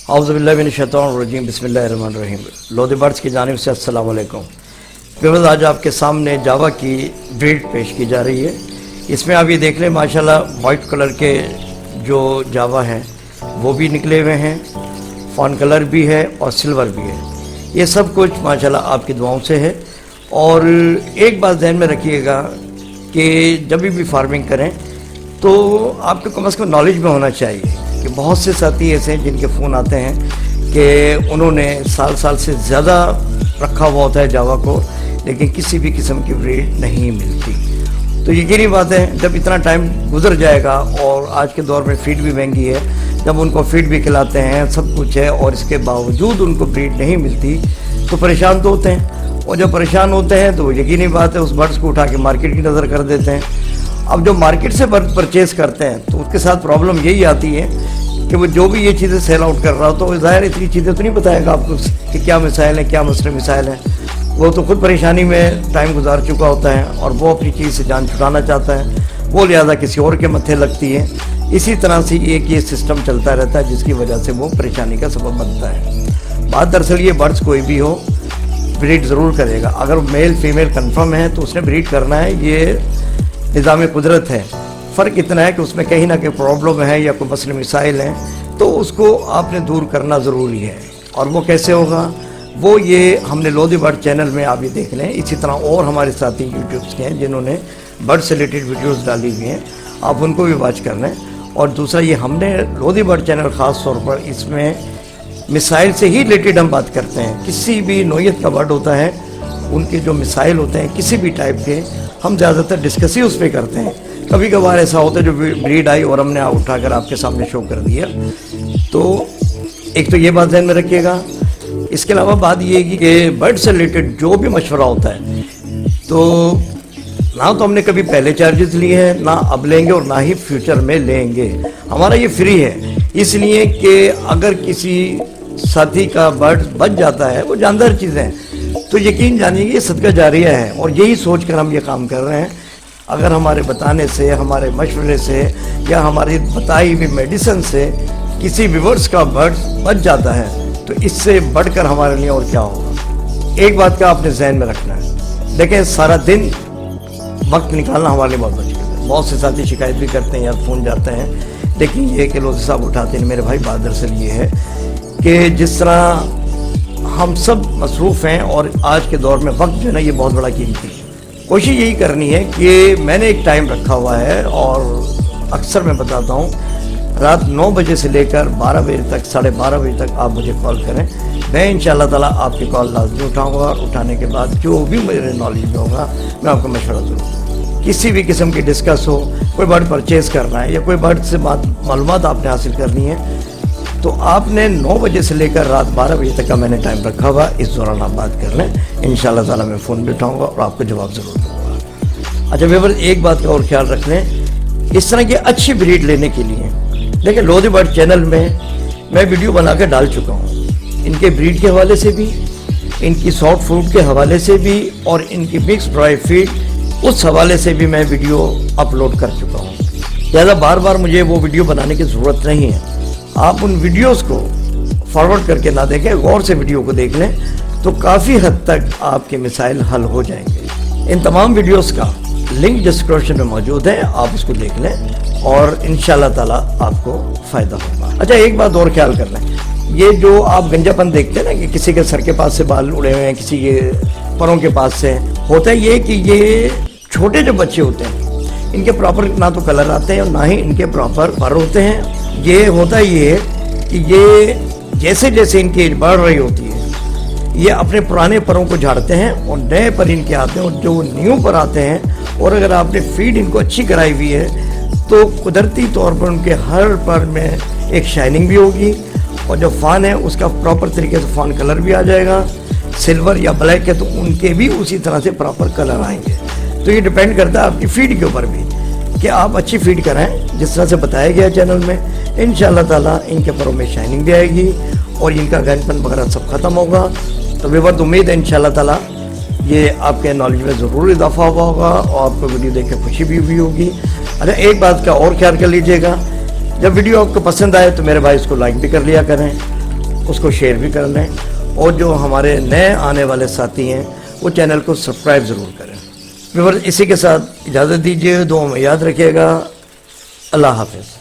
औज़ुबिल्लाहिमिनश्शैतानिर्रजीम बिस्मिल्लाहिर्रहमानिर्रहीम। लोधी बर्ड्स की जानिब से अस्सलाम वालेकुम। व्यूअर्स, आज आपके सामने जावा की ब्रीड पेश की जा रही है। इसमें आप ये देख लें, माशाल्लाह वाइट कलर के जो जावा हैं वो भी निकले हुए हैं, फॉन कलर भी है और सिल्वर भी है। ये सब कुछ माशाल्लाह आपकी दुआओं से है। और एक बात ध्यान में रखिएगा कि जब भी फार्मिंग करें तो आपको कम से कम नॉलेज में होना चाहिए कि बहुत से साथी ऐसे हैं जिनके फ़ोन आते हैं कि उन्होंने साल से ज़्यादा रखा हुआ होता है जावा को, लेकिन किसी भी किस्म की ब्रीड नहीं मिलती। तो यकीनी बात है, जब इतना टाइम गुजर जाएगा और आज के दौर में फीड भी महंगी है, जब उनको फीड भी खिलाते हैं, सब कुछ है, और इसके बावजूद उनको ब्रीड नहीं मिलती तो परेशान तो होते हैं। और जब परेशान होते हैं तो यकीनी बात है उस बर्ड्स को उठा के मार्केट की नज़र कर देते हैं। अब जो मार्केट से बर्ड परचेज़ करते हैं तो उसके साथ प्रॉब्लम यही आती है कि वो जो भी ये चीज़ें सेल आउट कर रहा हो तो ज़ाहिर इतनी चीज़ें तो नहीं बताएगा आपको कि क्या मिसाइल है, क्या मसले मिसाइल है। वो तो खुद परेशानी में टाइम गुजार चुका होता है और वो अपनी चीज़ से जान छुड़ाना चाहता है, वो लिहाजा किसी और के मत्थे लगती है। इसी तरह से एक ये सिस्टम चलता रहता है जिसकी वजह से वो परेशानी का सबब बनता है। बात दरअसल ये बर्ड्स कोई भी हो ब्रीड ज़रूर करेगा। अगर मेल फीमेल कन्फर्म है तो उसने ब्रीड करना है, ये निज़ाम कुदरत है। फ़र्क इतना है कि उसमें कहीं ना कहीं प्रॉब्लम है या कोई मसले मिसाइल हैं तो उसको आपने दूर करना ज़रूरी है। और वो कैसे होगा, वो ये हमने लोधी बर्ड चैनल में आप ये देख लें। इसी तरह और हमारे साथी यूट्यूब्स के हैं जिन्होंने बर्ड से रिलेटेड वीडियोज़ डाली हुई हैं, आप उनको भी वॉच कर लें। और दूसरा ये हमने लोधी बर्ड चैनल ख़ास तौर पर इसमें मिसाइल से ही रिलेटेड हम बात करते हैं। किसी भी नोयत का बर्ड होता है, उनके जो मिसाइल होते हैं किसी भी टाइप के, हम ज़्यादातर डिस्कस ही उस पर करते हैं। कभी कभार ऐसा होता है जो ब्रीड आई और हमने उठाकर आपके सामने शो कर दिया। तो एक तो ये बात ध्यान में रखिएगा। इसके अलावा बात ये है कि बर्ड से रिलेटेड जो भी मशवरा होता है तो ना तो हमने कभी पहले चार्जेस लिए हैं, ना अब लेंगे और ना ही फ्यूचर में लेंगे। हमारा ये फ्री है, इसलिए कि अगर किसी साथी का बर्ड बच जाता है, वो जानदार चीज़ें हैं, तो यकीन जानिए ये सदका जारिया है। और यही सोच कर हम ये काम कर रहे हैं। अगर हमारे बताने से, हमारे मशवरे से या हमारी बताई हुई मेडिसिन से किसी व्यूअर्स का बर्ड बच जाता है तो इससे बढ़कर हमारे लिए और क्या होगा। एक बात का आपने जहन में रखना है, देखें सारा दिन वक्त निकालना हमारे लिए बहुत मुश्किल है। बहुत से साथी शिकायत भी करते हैं, यार फ़ोन जाते हैं, लेकिन ये कि लोधी साहब उठाते हैं। मेरे भाई बात दरअसल ये है कि जिस तरह हम सब मसरूफ़ हैं और आज के दौर में वक्त जो है ना ये बहुत बड़ा कीमती है। कोशिश यही करनी है कि मैंने एक टाइम रखा हुआ है और अक्सर मैं बताता हूँ, रात 9 बजे से लेकर 12 बजे तक, 12:30 बजे तक आप मुझे कॉल करें। मैं इंशाअल्लाह ताला आपकी कॉल लाजमी उठाऊँगा और उठाने के बाद जो भी मेरे नॉलेज में होगा मैं आपको मशवरा दूँगा। किसी भी किस्म की डिस्कस हो, कोई बर्ड परचेज़ करना है या कोई बर्ड से मालूमात आपने हासिल करनी है तो आपने 9 बजे से लेकर रात 12 बजे तक का मैंने टाइम रखा हुआ। इस दौरान आप बात कर लें, इंशाअल्लाह ताला मैं फ़ोन भी उठाऊँगा और आपको जवाब ज़रूर दूँगा। अच्छा व्यूअर्स, एक बात का और ख्याल रख लें, इस तरह की अच्छी ब्रीड लेने के लिए देखिए लोधी बर्ड चैनल में मैं वीडियो बना कर डाल चुका हूँ। इनके ब्रीड के हवाले से भी, इनकी सॉफ्ट फूड के हवाले से भी और इनकी मिक्स ड्राई फीड उस हवाले से भी मैं वीडियो अपलोड कर चुका हूँ। ज़्यादा बार बार मुझे वो वीडियो बनाने की ज़रूरत नहीं है। आप उन वीडियोस को फॉरवर्ड करके ना देखें, गौर से वीडियो को देख लें तो काफ़ी हद तक आपके मिसाइल हल हो जाएंगे। इन तमाम वीडियोस का लिंक डिस्क्रिप्शन में मौजूद है, आप उसको देख लें और इंशाअल्लाह ताला आपको फ़ायदा होगा। अच्छा एक बात और ख्याल कर लें, ये जो आप गंजापन देखते हैं ना कि किसी के सर के पास से बाल उड़े हुए हैं, किसी के परों के पास से, होता है ये कि ये छोटे जो बच्चे होते हैं इनके प्रॉपर ना तो कलर आते हैं और ना ही इनके प्रॉपर पर होते हैं। ये होता ये है कि ये जैसे जैसे इनकी एज बढ़ रही होती है ये अपने पुराने परों को झाड़ते हैं और नए पर इनके आते हैं, और जो न्यू पर आते हैं और अगर आपने फीड इनको अच्छी कराई हुई है तो कुदरती तौर पर उनके हर पर में एक शाइनिंग भी होगी और जो फान है उसका प्रॉपर तरीके से फान कलर भी आ जाएगा। सिल्वर या ब्लैक है तो उनके भी उसी तरह से प्रॉपर कलर आएंगे। तो ये डिपेंड करता है आपकी फीड के ऊपर भी कि आप अच्छी फीड कराएं जिस तरह से बताया गया चैनल में। इंशाअल्लाह ताला इनके परों में शाइनिंग भी आएगी और इनका गनपन वगैरह सब ख़त्म होगा। तो व्यूअर्स, उम्मीद है इंशाअल्लाह ताला ये आपके नॉलेज में ज़रूर इजाफा हुआ होगा और आपको वीडियो देख के खुशी भी हुई होगी। अच्छा एक बात का और ख्याल कर लीजिएगा, जब वीडियो आपको पसंद आए तो मेरे भाई इसको लाइक भी कर लिया करें اس کو شیئر بھی کرنا ہے، اور جو ہمارے نئے آنے والے ساتھی ہیں وہ چینل کو سبسکرائب ضرور کریں۔ ویورز اسی کے ساتھ اجازت دیجیے، دعاؤں میں یاد رکھیے گا۔ اللہ حافظ۔